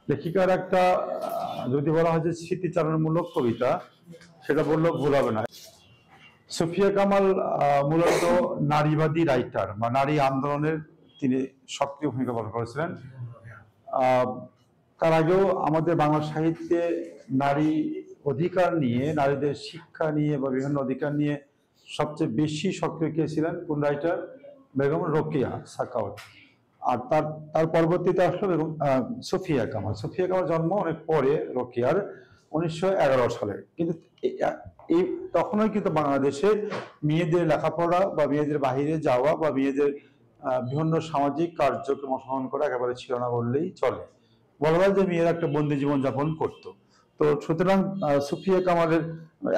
লেখিকার একটা যদি বলা হয় যে স্মৃতিচারণমূলক কবিতা, সেটা বললেও ভুল হবে না। সুফিয়া কামাল মূলত নারীবাদী রাইটার বা নারী আন্দোলনের তিনি সক্রিয় ভূমিকা পালন করেছিলেন। তার আগেও আমাদের বাংলা সাহিত্যে নারী অধিকার নিয়ে, নারীদের শিক্ষা নিয়ে বা বিভিন্ন অধিকার নিয়ে সবচেয়ে বেশি সক্রিয় কে ছিলেন? কোন রাইটার? বেগম রোকেয়া সাখাওয়াত। আর তার তার পরবর্তীতে আসলো বেগম সুফিয়া কামাল। সুফিয়া কামাল জন্ম অনেক পরে রোকেয়ার, 1911 সালে। কিন্তু এই তখনই কিন্তু বাংলাদেশে মেয়েদের লেখাপড়া বা মেয়েদের বাহিরে যাওয়া বা মেয়েদের বিভিন্ন সামাজিক কার্যক্রম অংশগ্রহণ করা একেবারে ছিল না বললেই চলে। বলা হয় যে মেয়েরা একটা বন্দি জীবন যাপন করতো। তো সুতরাং সুফিয়া কামালের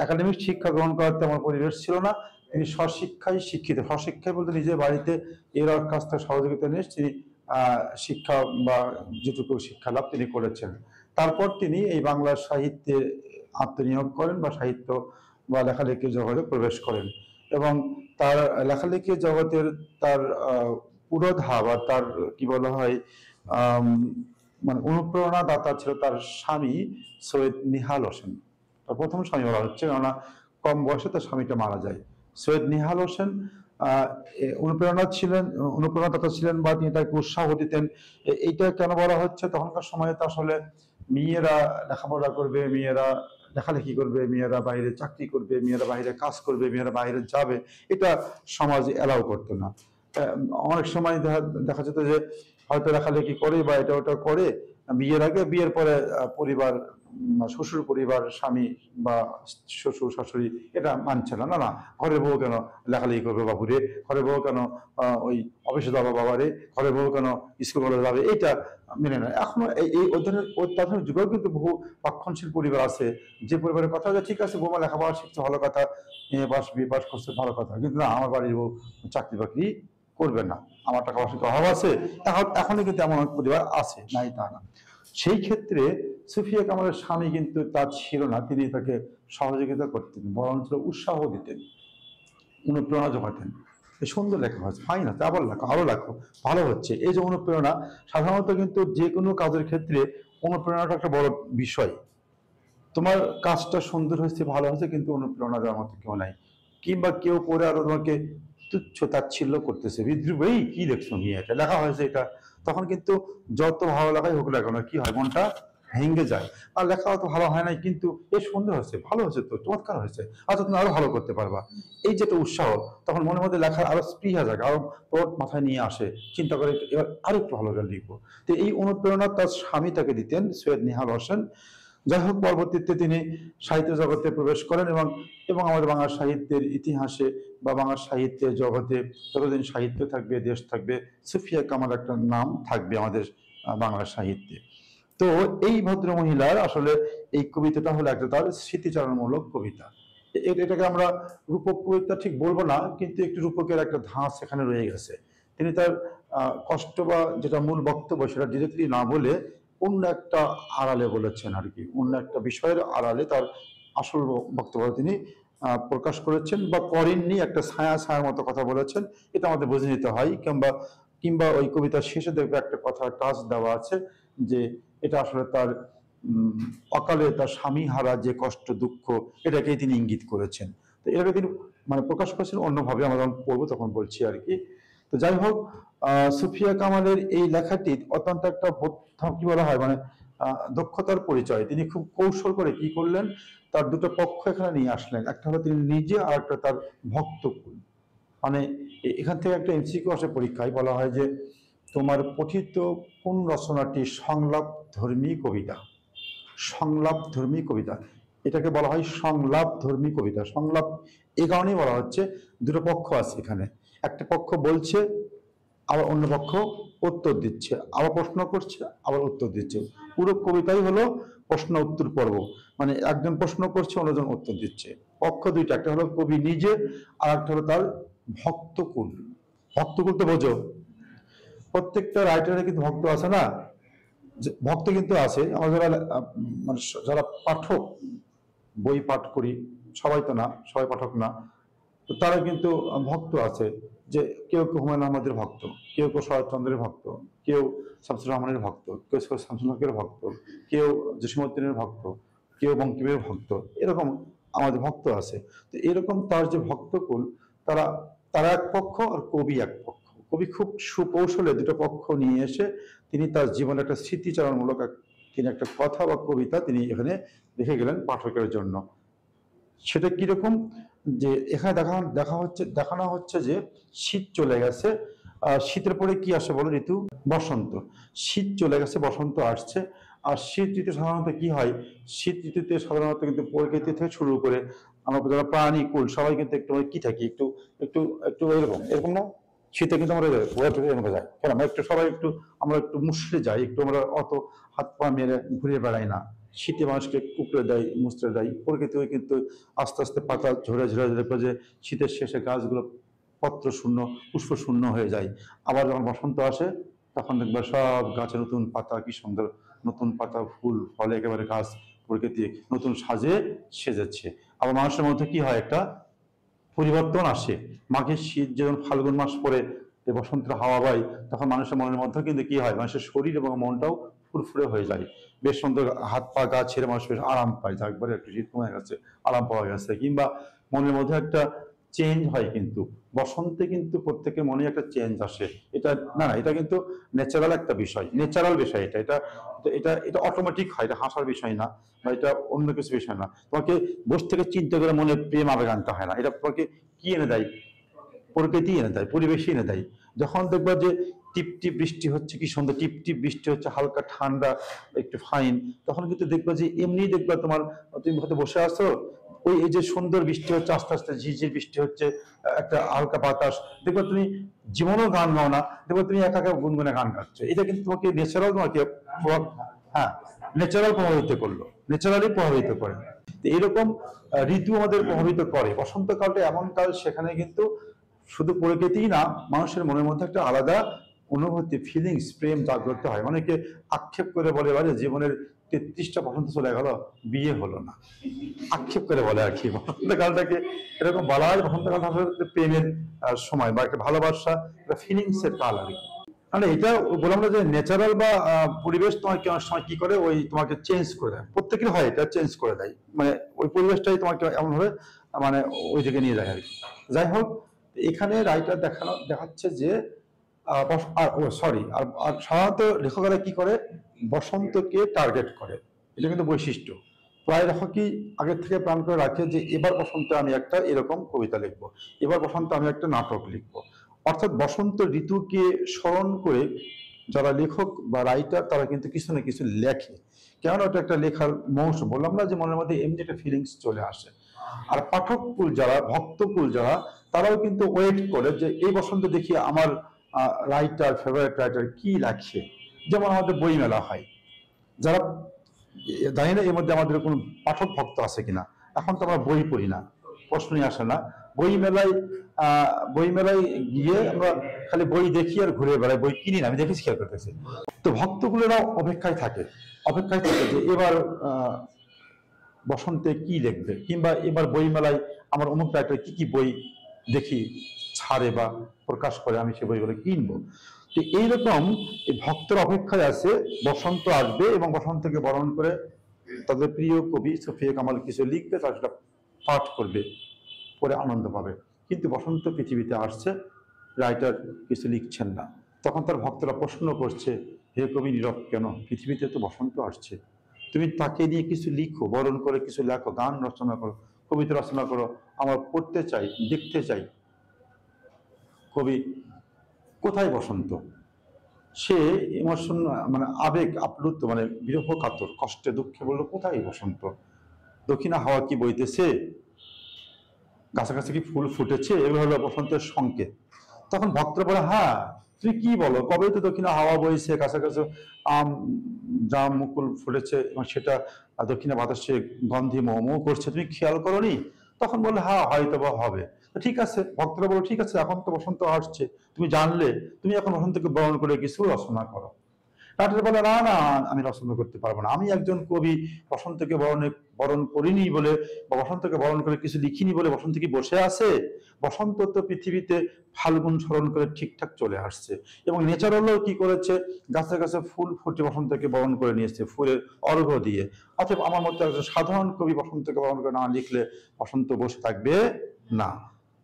একাডেমিক শিক্ষা গ্রহণ করার তেমন পরিবেশ ছিল না। তিনি স্বশিক্ষায় শিক্ষিত। স্বশিক্ষায় বলতে নিজের বাড়িতে এর কাছ থেকে সহযোগিতা নিয়ে তিনি শিক্ষা বা যেটুকু শিক্ষা লাভ তিনি করেছেন। তারপর তিনি এই বাংলা সাহিত্যে আত্মনিয়োগ করেন বা সাহিত্য বা লেখালেখির জগতে প্রবেশ করেন, এবং তার লেখালেখির জগতের তার পুরোধা বা তার কি বলা হয় মানে অনুপ্রেরণা দাতা ছিল তার স্বামী সৈয়দ নিহাল হোসেন। তার প্রথম স্বামী বলা হচ্ছে, কেননা কম বয়সে তার স্বামীটা মারা যায়। সৈয়দ নিহাল হোসেন অনুপ্রেরণাদাতা ছিলেন বা তিনি তাকে উৎসাহ দিতেন। এইটা কেন বলা হচ্ছে, তখনকার সময়ে তো আসলে মেয়েরা লেখাপড়া করবে, মেয়েরা লেখালেখি করবে, মেয়েরা বাইরে চাকরি করবে, মেয়েরা বাইরে কাজ করবে, মেয়েরা বাইরে যাবে, এটা সমাজ এলাও করতো না। অনেক সময় দেখা যেত যে হয়তো লেখালেখি করে বা এটা ওটা করে বিয়ের আগে, বিয়ের পরে পরিবার, শ্বশুর পরিবার, স্বামী বা শ্বশুর শাশুড়ি এটা মানছে না, না না ঘরের বউ কেন লেখালেখি করবে বাবুরে, ঘরের বউ কেন ওই অফিসে যাবো বাবারে, ঘরের বউ কেন স্কুল কলেজে যাবে, এইটা মেনে নেয়। এখনো এই অত্যাধুনিক যুগেও কিন্তু বহু রক্ষণশীল পরিবার আছে যে পরিবারের কথা যে ঠিক আছে বৌমা লেখাপড়া শিখছে ভালো কথা, পাস বিয়ে পাস করছে ভালো কথা, কিন্তু না আমার বাড়ির বউ চাকরি বাকরি করবে না, আমার টাকা পয়সার অভাব আছে। এখনো কিন্তু এমন অনেক পরিবার আছে, নাই তা না। সেই ক্ষেত্রে সুফিয়া কামালের স্বামী কিন্তু তা ছিল না, তিনি তাকে সহযোগিতা করতেন, বরঞ্চ উৎসাহ দিতেন, অনুপ্রেরণা জোগাতেন। সুন্দর লেখা হয়েছে, ফাইন আছে, আবার লেখো, আরো লেখো, ভালো হচ্ছে। এই যে অনুপ্রেরণা, সাধারণত কিন্তু যে কোনো কাজের ক্ষেত্রে অনুপ্রেরণাটা একটা বড় বিষয়। তোমার কাজটা সুন্দর হয়েছে, ভালো হয়েছে, কিন্তু অনুপ্রেরণা দেওয়ার মতো কেউ নাই। কিংবা কেউ পরে আরো তোমাকে তুচ্ছ তাচ্ছিল্য করতেছে, বিদ্রুপ, এই কি দেখছো নিয়ে এটা লেখা হয়েছে এটা, তখন কিন্তু যত ভালো লাগাই হোক না কেন কি হয়, মনটা ভেঙে যায়। আর লেখা অত ভালো হয় নাই, কিন্তু এ সুন্দর হয়েছে, ভালো হয়েছে, তো চমৎকার হয়েছে, আচ্ছা তুমি আরো ভালো করতে পারবা। এই যেটা উৎসাহ, তখন মনের মধ্যে লেখার আরো স্পৃহা জাগে, আরো পট মাথায় নিয়ে আসে, চিন্তা করে এবার আরো একটু ভালো করে লিখবো। তো এই অনুপ্রেরণা তার স্বামী তাকে দিতেন, সৈয়দ নিহাল হোসেন। যাই হোক, পরবর্তীতে তিনি সাহিত্য জগতে প্রবেশ করেন এবং এবং আমাদের বাংলা সাহিত্যের ইতিহাসে বা বাংলা সাহিত্যের জগতে যতদিন সাহিত্য থাকবে, দেশ থাকবে, সুফিয়া কামাল একটা নাম থাকবে আমাদের বাংলা সাহিত্যে। তো এই ভদ্র মহিলার আসলে এই কবিতাটা হলো একটা তার স্মৃতিচারণমূলক কবিতা। এটাকে আমরা রূপক কবিতা ঠিক বলবো না, কিন্তু একটু রূপকের একটা ধাঁচ এখানে রয়ে গেছে। তিনি তার কষ্ট বা যেটা মূল বক্তব্য সেটা ডিরেক্টলি না বলে অন্য একটা আড়ালে বলেছেন আর কি, অন্য একটা বিষয়ের আড়ালে তার আসল বক্তব্য তিনি প্রকাশ করেছেন বা করেননি, একটা ছায়া ছায়ার মতো কথা বলেছেন। এটা আমাদের বুঝে নিতে হয়। কিংবা কিংবা ওই কবিতার শেষে দেখবে একটা কথা টাচ দেওয়া আছে যে এটা আসলে তার অকালে তার স্বামী হারা যে কষ্ট দুঃখ, এটাকেই তিনি ইঙ্গিত করেছেন। তো এটাকে তিনি মানে প্রকাশ করেছেন অন্যভাবে, আমরা যখন পড়বো তখন বলছি আর কি। তো যাই হোক, সুফিয়া কামালের এই লেখাটি অত্যন্ত একটা কি বলা হয় মানে দক্ষতার পরিচয়। তিনি খুব কৌশল করে কি করলেন, তার দুটো পক্ষ এখানে নিয়ে আসলেন, একটা হলো তিনি নিজে আর একটা তার ভক্তকুল। মানে এখান থেকে একটা এমসিকিউ আসে পরীক্ষায়, বলা হয় যে তোমার পঠিত কোন রচনাটি সংলাপ ধর্মী কবিতা। সংলাপ ধর্মী কবিতা, এটাকে বলা হয় সংলাপ ধর্মী কবিতা। সংলাপ এই কারণেই বলা হচ্ছে, দুটো পক্ষ আছে এখানে, একটা পক্ষ বলছে, আবার অন্য পক্ষ উত্তর দিচ্ছে, আবার প্রশ্ন করছে, আবার উত্তর দিচ্ছে। পুরো কবিতাই হলো প্রশ্ন উত্তর পর্ব। মানে একজন প্রশ্ন করছে, অন্যজন উত্তর দিচ্ছে। পক্ষ দুইটা, একটা হলো কবি নিজে, আর একটা হলো তার ভক্তকুল। ভক্তকুল তো বোঝো, প্রত্যেকটা রাইটারের কিন্তু ভক্ত আছে না, ভক্ত কিন্তু আছে। আমরা যারা মানে যারা পাঠক, বই পাঠ করি, সবাই তো না, সবাই পাঠক না, তো তারা কিন্তু ভক্ত আছে, যে কেউ কেউ হুমায়ুন আহমেদের ভক্ত, কেউ কেউ শরৎচন্দ্রের ভক্ত, কেউ শামসুর রহমানের ভক্ত, কেউ শামসুল হকের ভক্ত, কেউ জসীমউদ্দিনের ভক্ত, কেউ বঙ্কিমের ভক্ত, এরকম আমাদের ভক্ত আছে। তো এরকম তার যে ভক্তকুল, তারা তারা এক পক্ষ আর কবি এক পক্ষ। কবি খুব সুকৌশলে দুটো পক্ষ নিয়ে এসে তিনি তার জীবনে একটা স্মৃতিচারণমূলক তিনি একটা কথা বা কবিতা তিনি এখানে লিখে গেলেন পাঠকের জন্য। সেটা কিরকম, যে এখানে দেখানো হচ্ছে যে শীত চলে গেছে, শীতের পরে কি আসে বলো ঋতু? বসন্ত। শীত চলে গেছে, বসন্ত আসছে। আর শীত ঋতু সাধারণত কি হয়, শীত ঋতুতে সাধারণত কিন্তু প্রকৃতি থেকে শুরু করে আমরা যারা প্রাণী কুল সবাই কিন্তু একটু কি থাকি, একটু একটু একটু এরকম এরকম না, শীতে কিন্তু আমরা যায় কেন, আমরা একটু সবাই একটু আমরা একটু মুষড়ে যাই, একটু আমরা অত হাত পা মেরে ঘুরে বেড়াই না। শীতে মানুষকে কুকড়ে দেয়, মুচড়ে দেয়। প্রকৃতিও কিন্তু আস্তে আস্তে পাতা ঝরে ঝরে ঝরে যে শীতের শেষে গাছগুলো পত্র শূন্য, পুষ্প শূন্য হয়ে যায়। আবার যখন বসন্ত আসে তখন দেখবে সব গাছে নতুন পাতা, কি সুন্দর নতুন পাতা, ফুল ফলে, একেবারে গাছ প্রকৃতি নতুন সাজে সেজেছে। আবার মানুষের মধ্যে কি হয়, একটা পরিবর্তন আসে। মাঘের শীত যখন ফাল্গুন মাস পরে বসন্তের হাওয়া বয়, তখন মানুষের মনের মধ্যে কিন্তু কি হয়, মানুষের শরীর এবং মনটাও ফুরফুরে হয়ে যায়। বেশ সুন্দর হাত পা গা ছেড়ে মানুষ বেশ আরাম পায়, যা একবারে একটু শীত কমে গেছে, আরাম পাওয়া গেছে। কিংবা মনের মধ্যে একটা চেঞ্জ হয়, কিন্তু বসন্তে কিন্তু প্রত্যেকের মনে একটা চেঞ্জ আসে। এটা না না, এটা কিন্তু ন্যাচারাল একটা বিষয়, ন্যাচারাল বিষয়। এটা এটা এটা এটা অটোমেটিক হয়, এটা হাসার বিষয় না, বা এটা অন্য কিছু বিষয় না। তোমাকে বসে থেকে চিন্তা করে মনে প্রেম আবেগ আনতে হয় না। এটা তোমাকে কি এনে দেয়, প্রকৃতি এনে দেয়, পরিবেশই এনে দেয়। যখন দেখবা যে টিপ টিপ বৃষ্টি হচ্ছে, কি সুন্দর টিপ টিপ বৃষ্টি হচ্ছে, হালকা ঠান্ডা একটু ফাইন, তখন কিন্তু দেখবা যে এমনি দেখবা তোমার, তুমি হয়তো বসে আছো, ওই এই যে সুন্দর বৃষ্টি হচ্ছে, আস্তে আস্তে ঝিরঝির বৃষ্টি হচ্ছে, একটা হালকা বাতাস, দেখবা তুমি জীবনেও গান গাও না, দেখবা তুমি একা একা গুনগুনে গান গাচ্ছো। এটা কিন্তু তোমাকে ন্যাচারাল, তোমাকে হ্যাঁ ন্যাচারাল প্রভাবিত করলো, ন্যাচারালি প্রভাবিত করে। এইরকম ঋতু আমাদের প্রভাবিত করে। বসন্তকালটা এমন কাল, সেখানে কিন্তু শুধু প্রকৃতিই না, মানুষের মনের মধ্যে একটা আলাদা অনুভূতি, ফিলিংস, প্রেম জাগ্রত হয়। অনেকে আক্ষেপ করে বলে, যে জীবনের 33টা বসন্ত চলে গেল, বিয়ে হলো না, আক্ষেপ করে বলে আর কি। বসন্তকালটাকে এরকম বলা হয়, বসন্তকাল আসলে প্রেমের সময়, বা একটা ভালোবাসা, একটা ফিলিংস এর কাল আর কি। মানে এটা বললাম না যে ন্যাচারাল বা পরিবেশ তোমাকে অনেক সময় কি করে, ওই তোমাকে চেঞ্জ করে দেয়। প্রত্যেকের হয় এটা, চেঞ্জ করে দেয়, মানে ওই পরিবেশটাই তোমাকে এমন ভাবে মানে ওই দিকে নিয়ে যায় আর কি। যাই হোক, এখানে রাইটার দেখাচ্ছে যে সরি, আর সাধারণত লেখকেরা কি করে, বসন্তকে টার্গেট করে। এটা কিন্তু বৈশিষ্ট্য। প্রায় লেখকই আগের থেকে প্ল্যান করে রাখে যে এবার বসন্তে আমি একটা এরকম কবিতা লিখবো, এবার বসন্তে আমি একটা নাটক লিখবো। অর্থাৎ বসন্ত ঋতুকে স্মরণ করে যারা লেখক বা রাইটার, তারা কিন্তু কিছু না কিছু লেখে। কেন, ওটা একটা লেখার মৌসুম। বললাম না যে মনের মধ্যে এমনি একটা ফিলিংস চলে আসে। আর পাঠককুল যারা, ভক্তকুল যারা, তারাও কিন্তু ওয়েট করে যে এই বসন্ত দেখি আমার রাইটার, ফেভারিট রাইটার কি লেখে। যেমন আমাদের বই মেলা হয়, যারা জানি না এর মধ্যে আমাদের কোনো পাঠক ভক্ত আছে কিনা। এখন তো আমরা বই পড়ি না, প্রশ্নই আসে না। বই মেলায় গিয়ে আমরা খালি বই দেখি আর ঘুরে বেড়াই, বই কিনি না, আমি দেখেছি, খেয়াল করতেছি। তো ভক্তগুলোরাও অপেক্ষায় থাকে যে এবার বসন্তে কি লিখবে, কিংবা এবার বই মেলায় আমার অমুক রাইটার কি কি বই দেখি ছাড়ে বা প্রকাশ করে, আমি সে বইগুলো কিনবো। তো এইরকম এই ভক্তের অপেক্ষায় আছে বসন্ত আসবে, এবং বসন্তকে বরণ করে তাদের প্রিয় কবি সুফিয়া কামাল কিছু লিখবে, তারা সেটা পাঠ করবে, পরে আনন্দ পাবে। কিন্তু বসন্ত পৃথিবীতে আসছে, রাইটার কিছু লিখছেন না। তখন তার ভক্তরা প্রশ্ন করছে, হে কবি নীরব কেন, পৃথিবীতে তো বসন্ত আসছে, তুমি তাকে নিয়ে কিছু লিখো, বরণ করে কিছু লেখো, গান রচনা করো, কবিতা রচনা করো, আমরা পড়তে চাই, দেখতে চাই। কবি কোথায় বসন্ত? সে ইমোশন, মানে আবেগ আপ্লুত, মানে বিরহ কাতর, কষ্টে দুঃখে বললো, কোথায় বসন্ত? দক্ষিণা হাওয়া কি বইতেছে, কাছাকাছি কি ফুল ফুটেছে, এগুলো হলো বসন্তের সংকেত। তখন ভক্তরা বলে, হ্যাঁ তুমি কি বলো, কবে তো দক্ষিণা হাওয়া বইছে, কাছাকাছি আম জাম মুকুল ফুটেছে, এবং সেটা দক্ষিণা বাতাসে গন্ধে মোমো করছে, তুমি খেয়াল করোনি? তখন বললে, হ্যাঁ হয়তো বা হবে। ঠিক আছে, ভক্তরা বলো, ঠিক আছে, এখন তো বসন্ত আসছে, তুমি জানলে, তুমি এখন বসন্তকে বরণ করে কিছু রচনা করো। রাইটার বলে না না, আমি পছন্দ করতে পারবো না, আমি একজন কবি, বসন্তকে বরণ করিনি বলে বা বসন্তকে বরণ করে কিছু লিখিনি বলে বসন্ত কি বসে আছে? বসন্ত তো পৃথিবীতে ফাল্গুন স্মরণ করে ঠিকঠাক চলে আসছে, এবং নেচারালও কি করেছে, গাছে গাছে ফুল ফুটে বসন্তকে বরণ করে নিয়েছে ফুলের অর্ঘ্য দিয়ে। অতএব আমার মতে একজন সাধারণ কবি বসন্তকে বরণ করে না লিখলে বসন্ত বসে থাকবে না।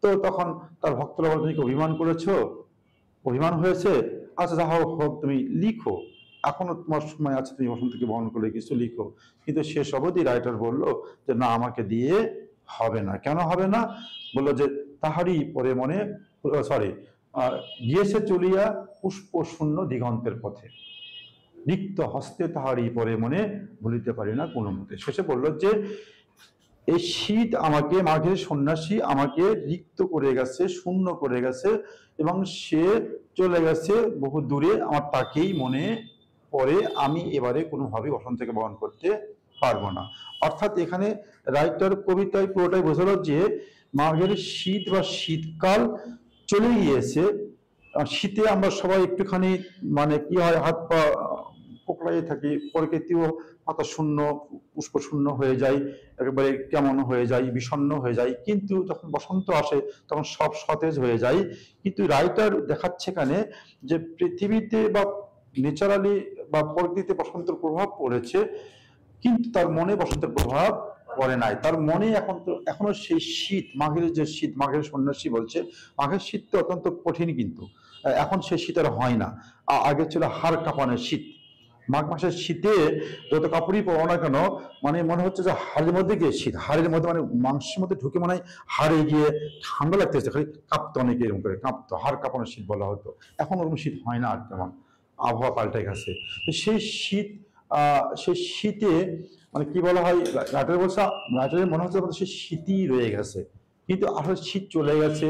তো তখন তার ভক্তরা বলে, তুমি কি অভিমান করেছো, অভিমান হয়েছে, আচ্ছা যা হোক হোক, তুমি লিখো, এখনো তোমার সময় আছে, তুমি বসন্তকে বরণ করে কিছু লিখো। কিন্তু শেষ অবধি রাইটার বললো যে না, আমাকে দিয়ে হবে না। কেন হবে না? বললো যে তাহারই পরে মনে, সরি, গিয়েছে চলিয়া পুষ্প শূন্য দিগন্তের পথে, রিক্ত হস্তে তাহারই পরে মনে ভুলিতে পারি না কোনো মতে। শেষে বললো যে এই শীত আমাকে, মাঘের সন্ন্যাসী আমাকে রিক্ত করে গেছে, শূন্য করে গেছে, এবং সে চলে গেছে বহু দূরে, আমার তাকেই মনে পড়ে, আমি এবারে কোনোভাবেই বসন্তকে বরণ করতে পারবো না। অর্থাৎ এখানে রাইটার কবিতায় পুরোটাই বোঝালো যে মাঘের শীত বা শীতকাল চলে গিয়েছে। শীতে আমরা সবাই একটুখানি মানে কি হয়, হাত পা পোকড়াই থাকি, প্রকৃতিও পাতা শূন্য, পুষ্প শূন্য হয়ে যায়, একেবারে কেমন হয়ে যায়, বিষণ্ণ হয়ে যায়। কিন্তু যখন বসন্ত আসে তখন সব সতেজ হয়ে যায়। কিন্তু রাইটার দেখাচ্ছে এখানে যে পৃথিবীতে বা ন্যাচারালি বা প্রকৃতিতে বসন্তের প্রভাব পড়েছে, কিন্তু তার মনে বসন্তের প্রভাব পড়ে নাই। তার মনে এখন তো এখনো সেই শীত, মাঘের যে শীত, মাঘের সন্ন্যাসী বলছে, মাঘের শীত তো অত্যন্ত কঠিন, কিন্তু এখন সেই শীত আর হয় না। আগে ছিল হাড় কাঁপানোর শীত। মাঘ মাসের শীতে যত কাপড়ই পরো না কেন, মানে মনে হচ্ছে যে হাড়ের মধ্যে গিয়ে শীত, হাড়ের মধ্যে মানে মাংসের মধ্যে ঢুকে মনে হয় হাড়ে গিয়ে ঠান্ডা লাগতেছে, খালি কাঁপতো, অনেকে এরকম করে কাঁপতো, হাড় কাঁপানোর শীত বলা হতো। এখন ওরকম শীত হয় না আর, তেমন আবহাওয়া পাল্টে গেছে। তো সেই শীত, সেই শীতে মানে কি বলা হয়, রাইটার বলছে, রাইটারের মনে হচ্ছে সেই শীতই রয়ে গেছে, কিন্তু আসলে শীত চলে গেছে,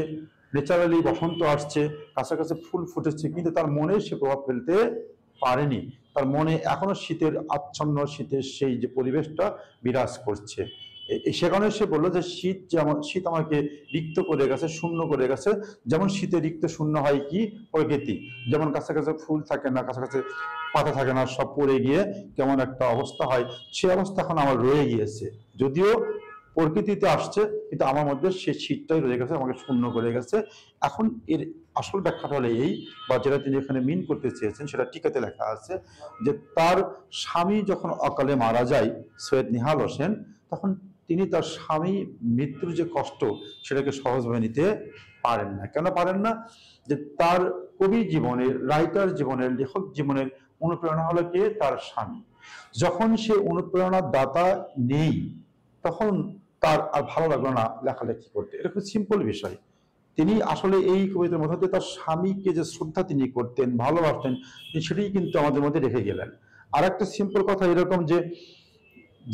ন্যাচারালি বসন্ত আসছে, কাছাকাছি ফুল ফুটেছে, কিন্তু তার মনে সে প্রভাব ফেলতে পারেনি। তার মনে এখনো শীতের আচ্ছন্ন, শীতের সেই যে পরিবেশটা বিরাজ করছে। সেখানে সে বললো যে শীত যেমন, শীত আমাকে রিক্ত করে গেছে, শূন্য করে গেছে, যেমন শীতে রিক্ত শূন্য হয় কি প্রকৃতি, যেমন কাছাকাছি ফুল থাকে না, কাছাকাছি পাতা থাকে না, সব পড়ে গিয়ে কেমন একটা অবস্থা হয়, সে অবস্থা এখন আমার রয়ে গিয়েছে। যদিও প্রকৃতিতে আসছে, কিন্তু আমার মধ্যে সে শীতটাই রয়ে গেছে, আমাকে শূন্য করে গেছে। এখন এর আসল ব্যাখ্যাটা হলো এই, বা যেটা তিনি এখানে মিন করতে চেয়েছেন সেটা টিকাতে লেখা আছে, যে তার স্বামী যখন অকালে মারা যায়, সৈয়দ নিহাল হোসেন, তখন তিনি তার স্বামী মৃত্যুর যে কষ্ট সেটাকে সহজভাবে নিতে পারেন না। কেন পারেন না? যে তার কবি জীবনের, রাইটার জীবনের, লেখক জীবনের অনুপ্রেরণা হলো কে? তার স্বামী। যখন সে অনুপ্রেরণার দাতা নেই, তখন তার আর ভালো লাগলো না লেখালেখি করতে। এটা খুব সিম্পল বিষয়। তিনি আসলে এই কবিতার মধ্যে দিয়ে তার স্বামীকে যে শ্রদ্ধা তিনি করতেন, ভালোবাসতেন, সেটাই কিন্তু আমাদের মধ্যে রেখে গেলেন। আর একটা সিম্পল কথা এরকম যে,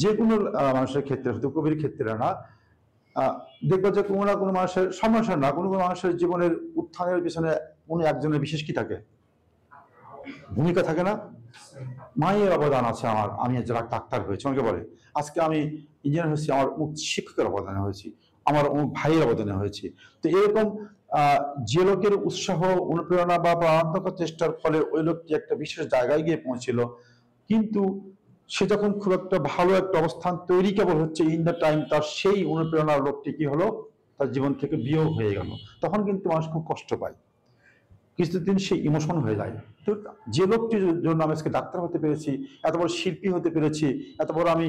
যে কোনো মানুষের ক্ষেত্রে, শুধু কবির ক্ষেত্রে না, দেখবো যে কোনো না কোনো মানুষের, সব মানুষের না, কোনো কোনো মানুষের জীবনের উত্থানের পিছনে কোনো একজনের বিশেষ কি থাকে, ভূমিকা থাকে না? মায়ের অবদান আছে আমার, আমি যারা ডাক্তার হয়েছি, অনেকে বলে আজকে আমি ইঞ্জিনিয়ার হয়েছি, আমার শিক্ষকের অবদানে হয়েছি, আমার ভাইয়ের অবদানে হয়েছি। তো এরকম যে লোকের উৎসাহ, অনুপ্রেরণা বা প্রাণান্তক চেষ্টার ফলে ওই লোকটি একটা বিশেষ জায়গায় গিয়ে পৌঁছিল, কিন্তু সে যখন খুব একটা ভালো একটা অবস্থান তৈরি কেবল হচ্ছে, ইন দ্য টাইম তার সেই অনুপ্রেরণার লোকটি কি হলো, তার জীবন থেকে বিয়োগ হয়ে গেল, তখন কিন্তু মানুষ খুব কষ্ট পায়, কিছুদিন সে ইমোশন হয়ে যায়। তো যে লোকটির জন্য আমি আজকে ডাক্তার হতে পেরেছি, এত বড় শিল্পী হতে পেরেছি, এত বড় আমি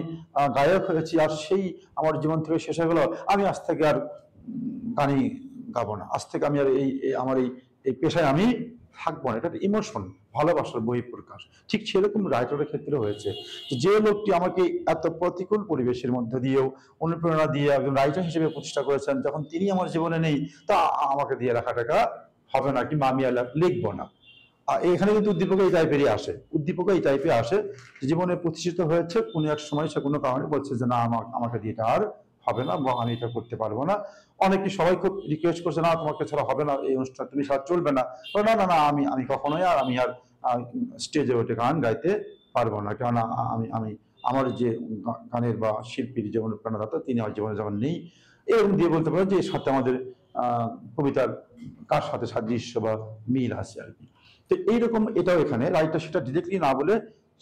গায়ক হয়েছি, আর সেই আমার জীবন থেকে শেষ হয়ে গেল, আমি আজ থেকে আর গানই গাবো না, আজ থেকে আমি আর আমার এই পেশায় আমি থাকবো না। এটা ইমোশন, ভালোবাসার বহিঃপ্রকাশ। ঠিক সেরকম রাইটারের ক্ষেত্রে হয়েছে, যে লোকটি আমাকে এত প্রতিকূল পরিবেশের মধ্যে দিয়েও অনুপ্রেরণা দিয়ে একজন রাইটার হিসেবে প্রতিষ্ঠা করেছেন, যখন তিনি আমার জীবনে নেই, তা আমাকে দিয়ে রাখাটাকা হবে না, কিংবা আমি লিখবো না। এখানে কিন্তু উদ্দীপক এই টাইপেরই আসে, উদ্দীপক এই টাইপে আসে, জীবনে প্রতিষ্ঠিত হয়েছে, কোনো এক সময় সে কোনো কারণে বলছে যে না, আমাকে দিয়ে এটা আর হবে না, বা আমি এটা করতে পারবো না। অনেকে সবাই খুব রিকোয়েস্ট করছে, না তোমাকে ছাড়া হবে না এই অনুষ্ঠান, তুমি ছাড়া চলবে না। না না না, আমি কখনোই আর আমি আর স্টেজে ওঠে গান গাইতে পারবো না, কেননা আমি আমার যে গানের বা শিল্পীর যে অনুপ্রেরণাদাতা, তিনি আমার জীবনে যখন নেই, এরকম দিয়ে বলতে পারো যে এর সাথে আমাদের কবিতার কার সাথে সাদৃশ্য বা মিল আছে আর কি। তো এইরকম এটাও এখানে রাইটার সেটা ডিরেক্টলি না বলে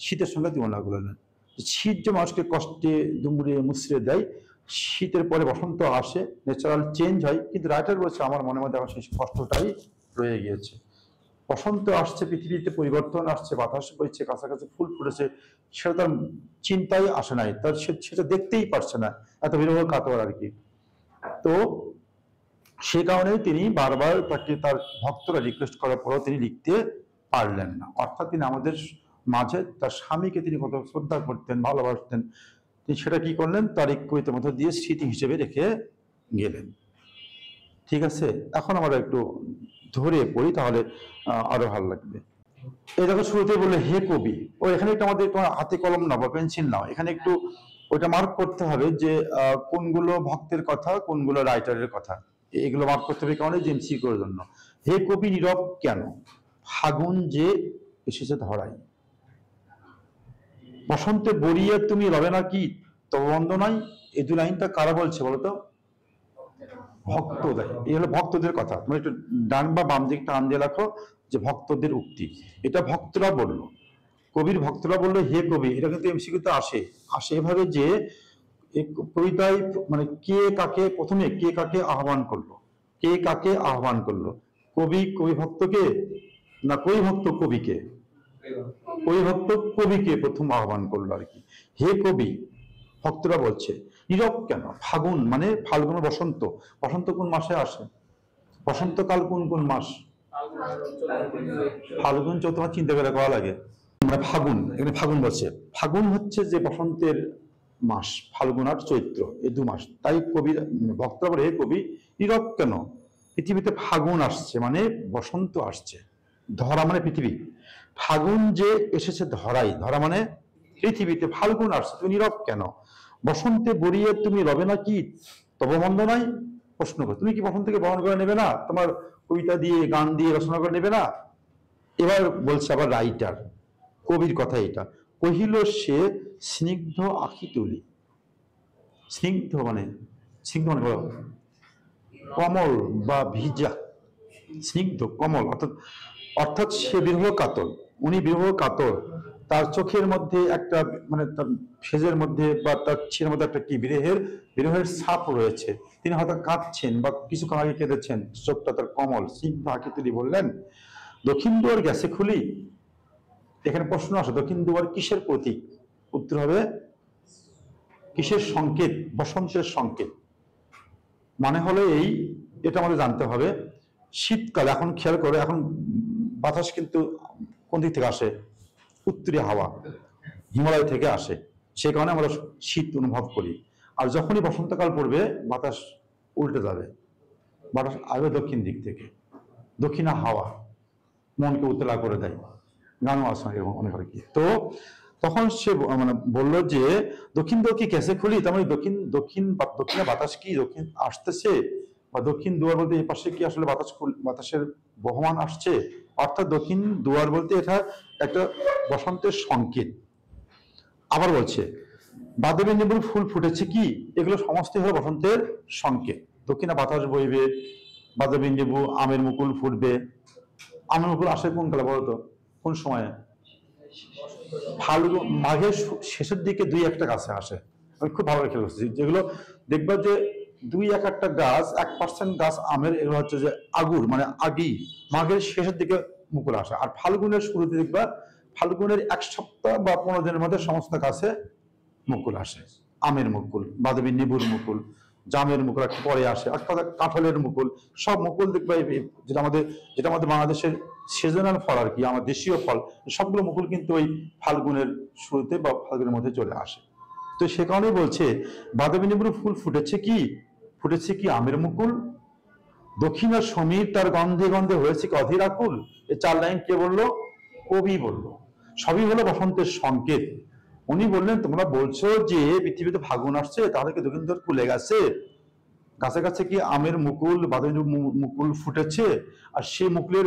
শীতের সঙ্গে তুলনা করলেন। শীত যে মানুষকে কষ্টে দুমড়ে মুচড়ে দেয়, শীতের পরে বসন্ত আসে, ন্যাচারাল চেঞ্জ হয়, কিন্তু রাইটার বলছে আমার মনের মধ্যে আমার সেই কষ্টটাই রয়ে গিয়েছে। বসন্ত আসছে, পৃথিবীতে পরিবর্তন আসছে, বাতাস বইছে, কাছাকাছি ফুল ফুটেছে, সেটা তার চিন্তায় আসে নাই, তার সেটা দেখতেই পারছে না, এত বিরহ কাতর আর কি। তো সে কারণেই তিনি বারবার তাকে তার ভক্তরা রিকোয়েস্ট করার পরও তিনি লিখতে পারলেন না। অর্থাৎ তিনি আমাদের মাঝে তার স্বামীকে তিনি কত শ্রদ্ধা করতেন, ভালোবাসতেন, তিনি সেটা কি করলেন তার এই কবিতার মধ্যে দিয়ে স্মৃতি হিসেবে রেখে গেলেন। ঠিক আছে, এখন আমরা একটু ধরে পড়ি, তাহলে আরো ভালো লাগবে। এই দেখো শুরুতে বললে হে কবি, ও এখানে একটু আমাদের তোমার হাতে কলম নাও বা পেন্সিল নাও, এখানে একটু ওইটা মার্ক করতে হবে যে কোনগুলো ভক্তের কথা, কোনগুলো রাইটারের কথা, এগুলো মার্ক করতে হবে কারণে জেমসি করার জন্য। হে কবি নীরব কেন, ফাগুন যে এসেছে ধরাই, বসন্তে বরিয়ে তুমি রবে না কি তব বন্দনাই। এই দু লাইনটা কারা বলছে বলতো? ভক্তদের। এই হলো ভক্তদের কথা। তুমি একটু ডান বা বাম দিকে টান দিয়ে রাখো যে ভক্তদের উক্তি, এটা ভক্তরা বললো, কবির ভক্তরা বললো হে কবি। এটা কিন্তু এমসিকিউতে আসে আসে এভাবে যে এই কবিতায় মানে কে কাকে প্রথমে কে কাকে আহ্বান করলো, কে কাকে আহ্বান করলো, কবি কবি ভক্তকে না কবি ভক্ত কবিকে? কবি ভক্ত কবিকে প্রথম আহ্বান করলো আর কি। হে কবি, ভক্তরা বলছে নীরব কেন, ফাগুন মানে ফাল্গুন বসন্ত, বসন্ত কোন মাসে আসে, বসন্তকাল কোন কোন মাস? ফাল্গুন চৈত্র মাস চিন্তা করে করা লাগে, মানে ফাগুন, এখানে ফাগুন বলছে, ফাগুন হচ্ছে যে বসন্তের মাস, ফাল্গুন আর চৈত্র এই দু মাস। তাই কবি ভক্তরা বলে হে কবি নীরব কেন, পৃথিবীতে ফাগুন আসছে মানে বসন্ত আসছে, ধরা মানে পৃথিবী, ফাগুন যে এসেছে ধরাই, ধরা মানে পৃথিবীতে, ফাল্গুন আসছে, তুমি নীরব কেন, বসন্তে বরিয়ে তুমি রবে না কি তব বন্দনাই। প্রশ্ন করো, তুমি কি বসন্তকে বরণ করে নেবে না, তোমার কবিতা দিয়ে গান দিয়ে রচনা করে নেবে না? এবার বলছে আবার রাইটার, কবির কথা এটা, কহিল সে স্নিগ্ধ আখি তুলি, স্নিগ্ধ মানে স্নিগ্ধ মানে বলো কমল বা ভিজা, স্নিগ্ধ কমল, অর্থাৎ অর্থাৎ সে বিরহ কাতর, উনি বিরহ কাতর, তার চোখের মধ্যে একটা মানে তার সেজের মধ্যে বা তার ছেলের মধ্যে একটা কি বিরহের বিরহের ছাপ রয়েছে, তিনি হয়তো কাঁদছেন বা কিছুক্ষণ আগে কেঁদেছেন, চোখটা তার কমল, স্নিগ্ধ আঁকি তুলি বললেন। দক্ষিণ দুয়ার গেছে খুলি, এখানে প্রশ্ন আসে দক্ষিণ দুয়ার কিসের প্রতীক? উত্তর হবে কিসের সংকেত? বসন্তের সংকেত। মানে হলো এই, এটা আমাদের জানতে হবে, শীতকাল এখন খেয়াল করে, এখন বাতাস কিন্তু কোন দিক থেকে আসে? উত্তরীয় হাওয়া হিমালয় থেকে আসে, সে কারণে আমরা শীত অনুভব করি। আর যখনই বসন্তকাল পড়বে বাতাস উল্টে যাবে, বাতাস আসবে দক্ষিণ দিক থেকে, দক্ষিণা হাওয়া মনকে উত্তেলা করে দেয়, গানও আছে এরকম অনেক আর কি। তো তখন সে মানে বললো যে দক্ষিণ দক্ষিণ কেসে খুলি, তার মানে দক্ষিণ দক্ষিণ দক্ষিণে বাতাস কি দক্ষিণ আসতেছে, বা দক্ষিণ দুয়ার বলতে এই পাশে কি আসলে বাতাস বাতাসের বহমান আসছে, অর্থাৎ দক্ষিণ দুয়ার বলতে এটা একটা বসন্তের সংকেত। আবার বলছে বাদবে লেবুর ফুল ফুটেছে কি, এগুলো সমস্ত হলো বসন্তের সংকেত। দক্ষিণে বাতাস বইবে, বাদবে লেবু, আমের মুকুল ফুটবে। আমের মুকুল আসে কোন কালে বলতো, কোন সময়ে? ফাল্গুন মাঘের শেষের দিকে দুই একটা গাছে আসে। আমি খুব ভালো খেয়াল করছি, যেগুলো দেখবা যে দুই এক একটা গাছ, 1% গাছ আমের, এগুলো হচ্ছে যে আগুর মানে আগি, মাঘের শেষের দিকে মুকুল আসে। আর ফাল্গুনের শুরুতে দেখবা ফাল্গুনের 1 সপ্তাহ বা 15 দিনের মধ্যে সমস্ত গাছে মুকুল আসে, আমের মুকুল, বাদবি লেবুর মুকুল, জামের মুকুল একটু পরে আসে, অর্থাৎ কাঁঠালের মুকুল, সব মুকুল দেখবা যেটা আমাদের বাংলাদেশের সিজনাল ফল আর কি, আমার দেশীয় ফল, সবগুলো মুকুল কিন্তু ওই ফাল্গুনের শুরুতে বা ফাল্গুনের মধ্যে চলে আসে। তো সে কারণেই বলছে বাদবি লেবুর ফুল ফুটেছে কি, ফুটেছে কি আমের মুকুল, দক্ষিণা সমীর তার গন্ধে গন্ধে হয়েছে কি অধীর আকুল। এই 4 লাইন কে বললো? কবি বললো। সবই হলো বসন্তের সংকেত। উনি বললেন তোমরা বলছো যে পৃথিবীতে ফাগুন আসছে, তাহলে কি দক্ষিণ দুয়ার খুলে গেছে, গাছে গাছে কি আমের মুকুল বাদবি মুকুল ফুটেছে, আর সেই মুকুলের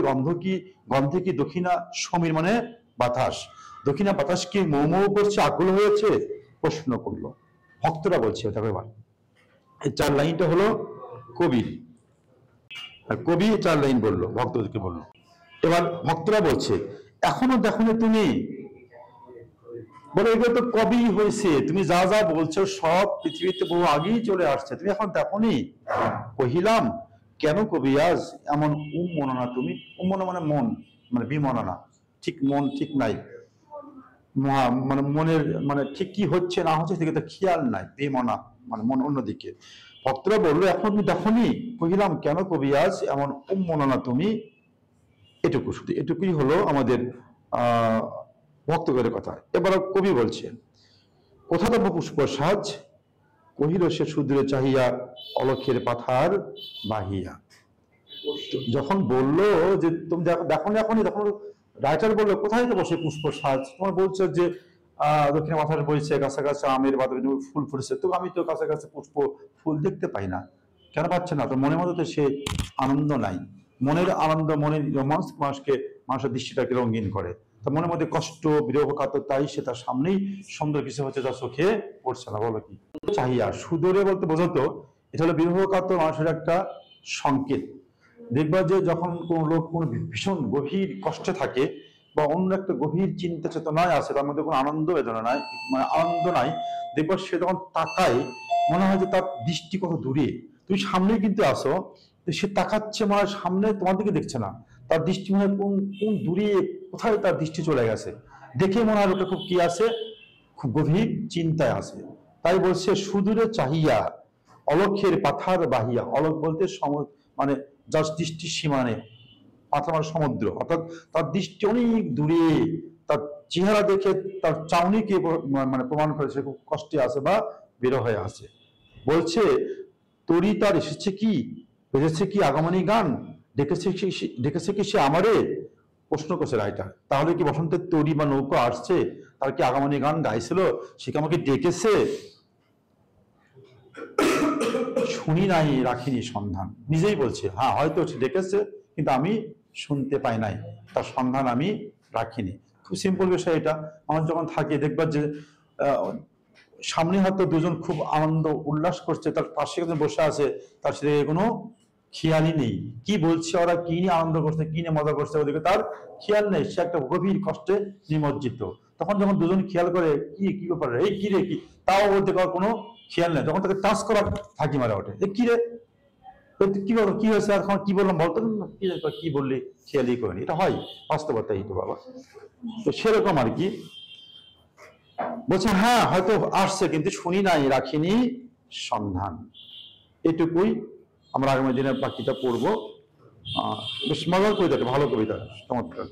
গন্ধে কি দক্ষিণা সমীর মানে বাতাস, দক্ষিণা বাতাস কি মৌ মৌ করছে, আকুল হয়েছে? প্রশ্ন করলো, ভক্তরা বলছে। দেখো এবার এই 4 লাইনটা হলো কবির, আর কবি 4 লাইন বললো, ভক্তদেরকে বললো। এবার ভক্তরা বলছে এখনো দেখোনি তুমি, বলে এগুলো তো কবেই হয়েছে, তুমি যা যা বলছো সব পৃথিবীতে বহু আগেই চলে আসছে, তুমি এখন দেখোনি। কহিলাম কেন কবিরাজ এমন মননা তুমি, মন মানে মন, মানে বিমননা, ঠিক মন ঠিক নাই, মানে মনের মানে ঠিক কি হচ্ছে না হচ্ছে সেদিকে তো খেয়াল নাই, বেমনা মানে মন অন্যদিকে। ভক্তরা বললো এখন তুমি দেখোনি। কহিলাম কেন কবিরাজ এমন মননা তুমি। এটুকু, শুধু এটুকুই হলো আমাদের ভক্তগণের কথা। এবার কবি বলছেন কোথা তব পুষ্প সাজ, কহিল সে শুদ্রে চাহিয়া অলক্ষের পাথার বাহিয়া। যখন বললো যে তুমি দেখো না এখনই, তখন রাইটার বললো কোথায় তো বসে পুষ্প সাজ, তোমার বলছো যে দক্ষিণে মাথার বইছে, কাছাকাছি আমের বাদে ফুল ফুটেছে, তো আমি তো কাছাকাছি পুষ্প ফুল দেখতে পাই না। কেন পাচ্ছে না? তো মনের মধ্যে তো সে আনন্দ নাই। মনের আনন্দ, মনের রোমান্স মানুষের দৃষ্টিটাকে রঙিন করে। তো মনের মধ্যে কষ্ট বিরহ কাতর, তাই সে তার সামনেই সুন্দর কিছু হচ্ছে তার চোখে পড়ছে না। বলো কি চাহিয়া, সুদূরে বলতে বোঝাতো এটা হলো বিরহ কাতর মানুষের একটা সংকেত। দেখবা যে যখন কোন লোক কোনো ভীষণ গভীর কষ্টে থাকে বা অন্য একটা গভীর চিন্তা চেতনায় আছে, তার মধ্যে কোনো আনন্দ বেদনা নাই, মানে আনন্দ নাই, দেখবা সে তখন তাকায়, মনে হয় যে তার দৃষ্টি কত দূরে, তুমি সামনেই কিন্তু আসো, সে তাকাচ্ছে মানে সামনে তোমার দিকে দেখছে না, তার দৃষ্টি মনে হয় কোন কোন দূরে, কোথায় তার দৃষ্টি চলে গেছে, দেখে মনে হয় লোকটা খুব কি আছে, খুব গভীর চিন্তায় আছে। তাই বলছে সুদূরে চাহিয়া অলক্ষের পাথার বাহিয়া। অলক বলতে মানে যার দৃষ্টির সীমা নেই, পাথর মানে সমুদ্র, অর্থাৎ তার দৃষ্টি অনেক দূরে, তার চেহারা দেখে তার চাউনিকে মানে প্রমাণ করে সে খুব কষ্টে আছে বা বিরহ হয়ে আছে। বলছে তরি তার এসেছে কি, বেজেছে কি আগমনী গান, ডেকেছে কি সে আমারে। প্রশ্ন করছে রাইটার, তাহলে কি বসন্তের তরি বা নৌকা আসছে, তার কি আগমনী গান গাইছিল, সে কি আমাকে ডেকেছে? শুনি নাই রাখিনি সন্ধান। নিজেই বলছে হ্যাঁ হয়তো সে ডেকেছে কিন্তু আমি শুনতে পাই নাই, তার সন্ধান আমি রাখিনি। খুব সিম্পল বিষয় এটা। আমার যখন থাকি দেখবা যে সামনে হয়তো দুজন খুব আনন্দ উল্লাস করছে, তার পাশে একজন বসে আছে, তার সাথে কোনো খেয়ালই নেই কি বলছে, ওরা কি নিয়ে আনন্দ করছে, কি নিয়ে মজা করছে, ওদিকে তার খেয়াল নেই, সে একটা গভীর কষ্টে নিমজ্জিত। তখন যখন দুজন খেয়াল করে কি কি ব্যাপার, এই কি রে কি, তাও বলতে পার কোনো খেয়াল নেই, তখন তাকে টাচ করা থাকি মারা ওঠে, কি রে কি বলো, কি হয়েছে, আর কি বললাম বলতো না, কি বললি খেয়ালই করেনি। এটা হয় বাস্তবতা, এই তো বাবা। তো সেরকম আর কি বলছে হ্যাঁ হয়তো আসছে কিন্তু শুনি নাই রাখিনি সন্ধান। এটুকুই। আমরা আগামী দিনে বাকিটা পড়বো। বেশ মজার কবিতা, ভালো কবিতা, চমৎকার।